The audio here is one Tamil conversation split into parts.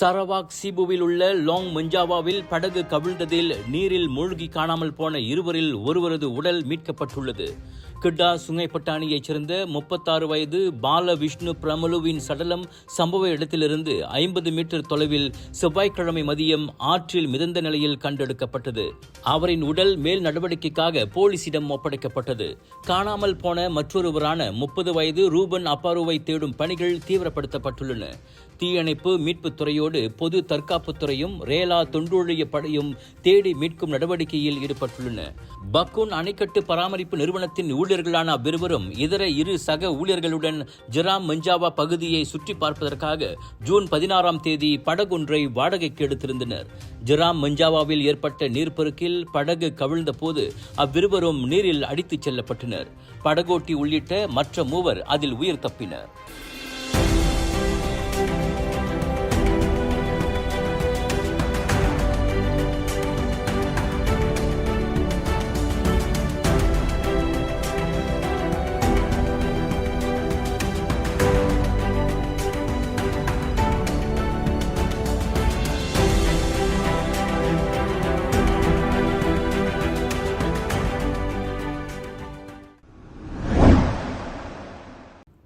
சரவாக் சீபுவில் உள்ள லாங் மஞ்சாவாவில் படகு கவிழ்ந்ததில் நீரில் மூழ்கி காணாமல் போன இருவரில் ஒருவரது உடல் மீட்கப்பட்டுள்ளது. கிட்டா சுங்கைப்பட்டாணியைச் சேர்ந்த 36 வயது பால விஷ்ணு பிரமலுவின் சடலம் சம்பவ இடத்திலிருந்து 50 மீட்டர் தொலைவில் செவ்வாய்க்கிழமை மதியம் ஆற்றில் மிதந்த நிலையில் கண்டெடுக்கப்பட்டது. அவரின் உடல் மேல் நடவடிக்கைக்காக போலீசிடம் ஒப்படைக்கப்பட்டது. காணாமல் போன மற்றொருவரான 30 வயது ரூபன் அப்பாருவை தேடும் பணிகள் தீவிரப்படுத்தப்பட்டுள்ளன. தீயணைப்பு மீட்புத் துறையோடு பொது தற்காப்புத் துறையும் ரேலா தொண்டூழிய படையும் தேடி மீட்கும் நடவடிக்கையில் ஈடுபட்டுள்ளன. பக்குன் அணைக்கட்டு பராமரிப்பு நிறுவனத்தின் ஊழியர்களான அவ்விருவரும் இதர 2 சக ஊழியர்களுடன் ஜெராம் மஞ்சாவா பகுதியை சுற்றி பார்ப்பதற்காக ஜூன் 16ஆம் தேதி படகொன்றை வாடகைக்கு எடுத்திருந்தனர். ஜெராம் மஞ்சாவாவில் ஏற்பட்ட நீர்ப்பெருக்கில் படகு கவிழ்ந்த போது அவ்விருவரும் நீரில் அடித்துச் செல்லப்பட்டனர். படகோட்டி உள்ளிட்ட மற்ற 3 அதில் உயிர் தப்பினர்.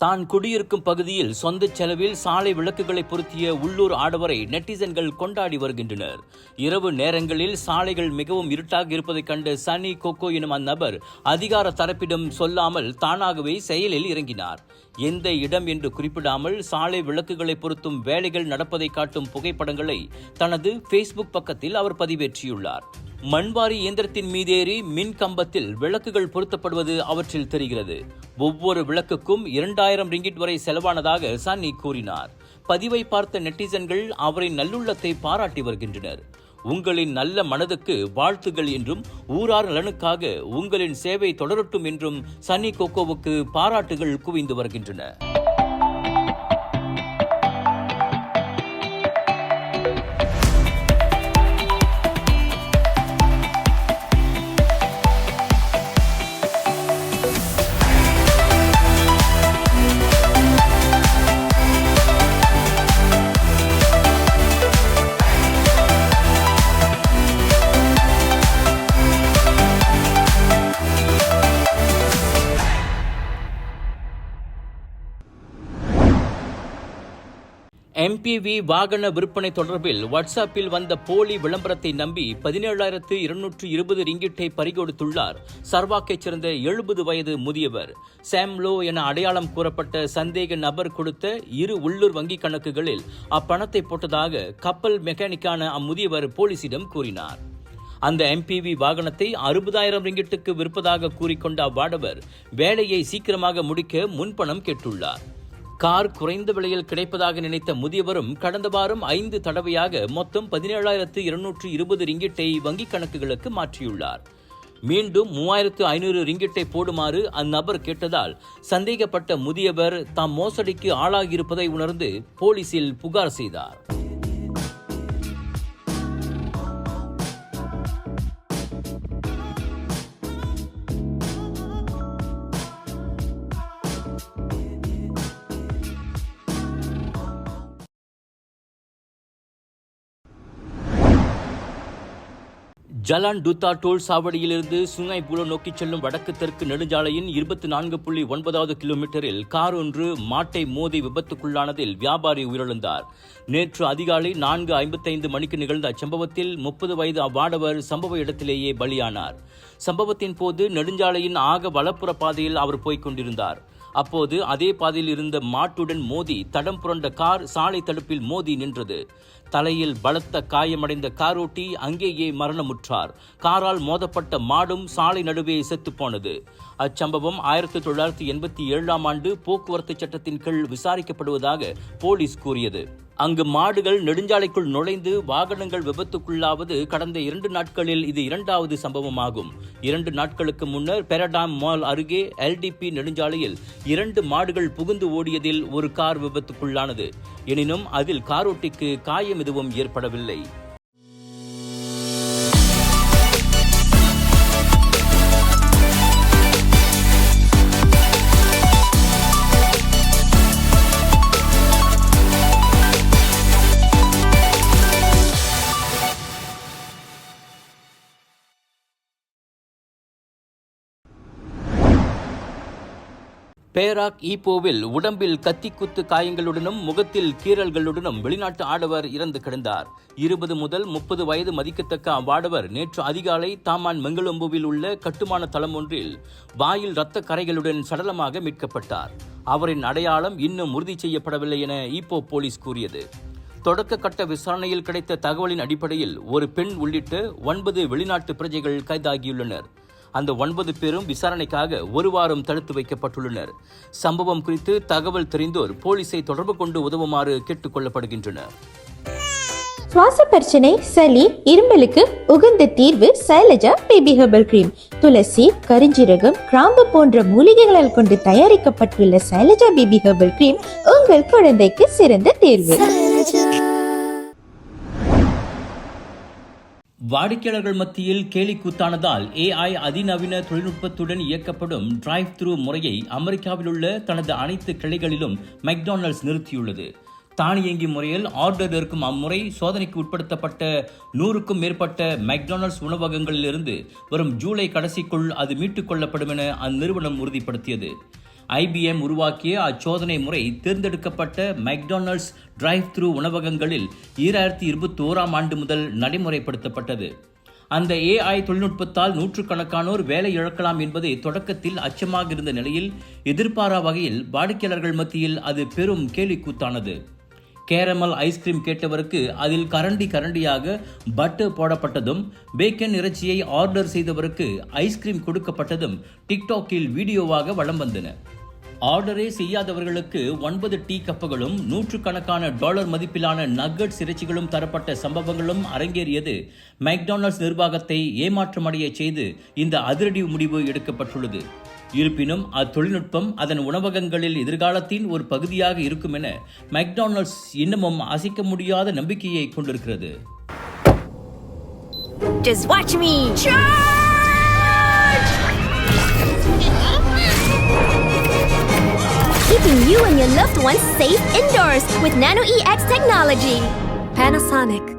தான் குடியிருக்கும் பகுதியில் சொந்த செலவில் சாலை விளக்குகளை பொருத்திய உள்ளூர் ஆடவரை நெட்டிசன்கள் கொண்டாடி வருகின்றனர். இரவு நேரங்களில் சாலைகள் மிகவும் இருட்டாக இருப்பதைக் கண்ட சனி கோகோ எனும் அந்நபர் அதிகார தரப்பிடம் சொல்லாமல் தானாகவே செயலில் இறங்கினார். எந்த இடம் என்று குறிப்பிடாமல் சாலை விளக்குகளை பொருத்தும் வேலைகள் நடப்பதை காட்டும் புகைப்படங்களை தனது ஃபேஸ்புக் பக்கத்தில் அவர் பதிவேற்றியுள்ளார். மண்வாரி இயந்திரத்தின் மீதேறி மின் கம்பத்தில் விளக்குகள் பொருத்தப்படுவது அவற்றில் தெரிகிறது. ஒவ்வொரு விளக்குக்கும் 2000 ரிங்கிட் வரை செலவானதாக சன்னி கூறினார். பதிவை பார்த்த நெட்டிசன்கள் அவரின் நல்லுள்ளத்தை பாராட்டி வருகின்றனர். உங்களின் நல்ல மனதுக்கு வாழ்த்துகள் என்றும் ஊரார் நலனுக்காக உங்களின் சேவை தொடரட்டும் என்றும் சன்னி கோகோவுக்கு பாராட்டுகள் குவிந்து வருகின்றன. MPV வாகன விற்பனை தொடர்பில் வாட்ஸ்அப்பில் வந்த போலி விளம்பரத்தை நம்பி 17,220 ரிங்கிட்டை பறிகொடுத்துள்ளார் சர்வாக்கைச் சேர்ந்த 70 வயது முதியவர். சாம்லோ என அடையாளம் கூறப்பட்ட சந்தேக நபர் கொடுத்த 2 உள்ளூர் வங்கிக் கணக்குகளில் அப்பணத்தை போட்டதாக கப்பல் மெக்கானிக்கான அம்முதியவர் போலீசிடம் கூறினார். அந்த MPV வாகனத்தை 60,000 ரிங்கிட்டுக்கு விற்பதாக கூறிக்கொண்ட அவ்வாடவர் வேலையை சீக்கிரமாக முடிக்க முன்பணம் கேட்டுள்ளார். கார் குறைந்த விலையில் கிடைப்பதாக நினைத்த முதியவரும் கடந்த வாரம் 5 தடவையாக மொத்தம் 17,220 ரிங்கிட்டை வங்கிக் கணக்குகளுக்கு மாற்றியுள்ளார். மீண்டும் 3,500 ரிங்கிட்டை போடுமாறு அந்நபர் கேட்டதால் சந்தேகப்பட்ட முதியவர் தாம் மோசடிக்கு ஆளாகியிருப்பதை உணர்ந்து போலீசில் புகார் செய்தார். ஜலான் டுத்தா டோல் சாவடியிலிருந்து சுங்காய் புலோ நோக்கி செல்லும் வடக்கு தெற்கு நெடுஞ்சாலையின் 24.9வது கிலோமீட்டரில் கார் ஒன்று மாட்டை மோதி விபத்துக்குள்ளானதில் வியாபாரி உயிரிழந்தார். நேற்று அதிகாலை 4:55 மணிக்கு நிகழ்ந்த அச்சம்பவத்தில் 30 வயது அவ்வாடவர் சம்பவ இடத்திலேயே பலியானார். சம்பவத்தின் போது நெடுஞ்சாலையின் ஆக வலப்புற பாதையில் அவர் போய்க் கொண்டிருந்தார். அப்போது அதே பாதையில் இருந்த மாட்டுடன் மோதி தடம் புரண்ட கார் சாலை தடுப்பில் மோதி நின்றது. தலையில் பலத்த காயமடைந்த காரோட்டி அங்கேயே மரணமுற்றார். காரால் மோதப்பட்ட மாடும் சாலை நடுவே செத்துப்போனது. அச்சம்பவம் 1987ஆம் ஆண்டு போக்குவரத்து சட்டத்தின் கீழ் விசாரிக்கப்படுவதாக போலீஸ் கூறியது. அங்கு மாடுகள் நெடுஞ்சாலைக்குள் நுழைந்து வாகனங்கள் விபத்துக்குள்ளாவது கடந்த 2 நாட்களில் இது 2வது சம்பவமாகும். 2 நாட்களுக்கு முன்னர் பெரடாம் மால் அருகே LDP நெடுஞ்சாலையில் 2 மாடுகள் புகுந்து ஓடியதில் ஒரு கார் விபத்துக்குள்ளானது. எனினும் அதில் காரோட்டிக்கு காயம் எதுவும் ஏற்படவில்லை. பேராக் ஈப்போவில் உடம்பில் கத்திக்குத்து காயங்களுடனும் முகத்தில் கீறல்களுடனும் வெளிநாட்டு ஆடவர் இறந்து கிடந்தார். 20 முதல் 30 வயது மதிக்கத்தக்க அவ்வாடவர் நேற்று அதிகாலை தாமான் மெங்களொம்புவில் உள்ள கட்டுமான தளம் ஒன்றில் வாயில் இரத்த கரைகளுடன் சடலமாக மீட்கப்பட்டார். அவரின் அடையாளம் இன்னும் உறுதி செய்யப்படவில்லை என ஈப்போ போலீஸ் கூறியது. தொடக்க கட்ட விசாரணையில் கிடைத்த தகவலின் அடிப்படையில் ஒரு பெண் உள்ளிட்ட 9 வெளிநாட்டு பிரஜைகள் கைதாகியுள்ளனர். அந்த 9 பேரும் விசாரணைக்காக ஒரு வாரம் தடுத்து வைக்கப்பட்டுள்ளனர். சம்பவம் குறித்து தகவல் தெரிந்தோர் போலீஸை தொடர்பு கொண்டு உதவுமாறு கேட்டுக் கொள்ளப்படுகின்றனர். சுவாச பிரச்சனை, சளி, இருமலுக்கு உகந்த தீர்வு சைலஜா பேபி ஹெர்பல் கிரீம். துளசி, கரிஞ்சீரகம், கிராம்பு போன்ற மூலிகைகளால் கொண்டு தயாரிக்கப்பட்டுள்ள சைலஜா பேபி ஹெர்பல் கிரீம் உங்கள் குழந்தைக்கு சிறந்த தேர்வு. வாடிக்கையாளர்கள் மத்தியில் கேலி கூத்தானதால் AI அதிநவீன தொழில்நுட்பத்துடன் இயக்கப்படும் டிரைவ் த்ரூ முறையை அமெரிக்காவில் உள்ள தனது அனைத்து கிளைகளிலும் மெக்டானல்ட்ஸ் நிறுத்தியுள்ளது. தானியங்கி முறையில் ஆர்டர் இருக்கும் அம்முறை சோதனைக்கு உட்படுத்தப்பட்ட 100க்கும் மேற்பட்ட மெக்டானல்ட்ஸ் உணவகங்களிலிருந்து வரும் ஜூலை கடைசிக்குள் அது மீட்டுக் கொள்ளப்படும் என அந்நிறுவனம் உறுதிப்படுத்தியது. IBM உருவாக்கிய அச்சோதனை முறை தேர்ந்தெடுக்கப்பட்ட மெக்டானல்ட்ஸ் டிரைவ் த்ரூ உணவகங்களில் 2021ஆம் ஆண்டு முதல் நடைமுறைப்படுத்தப்பட்டது. அந்த AI தொழில்நுட்பத்தால் நூற்றுக்கணக்கானோர் வேலை இழக்கலாம் என்பதே தொடக்கத்தில் அச்சமாக இருந்த நிலையில் எதிர்பாரா வகையில் வாடிக்கையாளர்கள் மத்தியில் அது பெரும் கேலிக்கூத்தானது. கேரமல் ஐஸ்கிரீம் கேட்டவருக்கு அதில் கரண்டியாக பட்டர் போடப்பட்டதும், பேக்கன் இறைச்சியை ஆர்டர் செய்தவருக்கு ஐஸ்கிரீம் கொடுக்கப்பட்டதும் டிக்டாக்கில் வீடியோவாக வலம் வந்தன. ஆர்டரே செய்யாதவர்களுக்கு 9 டீ கப்புகளும் $100கணக்கான மதிப்பிலான நக்கட்ஸ் இறைச்சிகளும் தரப்பட்ட சம்பவங்களும் அரங்கேறியது. மெக்டானல்ட்ஸ் நிர்வாகத்தை ஏமாற்றமடைய செய்து இந்த அதிரடி முடிவு எடுக்கப்பட்டுள்ளது. இருப்பினும் அத்தொழில்நுட்பம் அதன் உணவகங்களில் எதிர்காலத்தின் ஒரு பகுதியாக இருக்கும் என மெக்டானல்ட்ஸ் இன்னமும் அசைக்க முடியாத நம்பிக்கையை கொண்டிருக்கிறது. Just watch me charge! Keeping you and your loved ones safe indoors with Nano EX technology. Panasonic.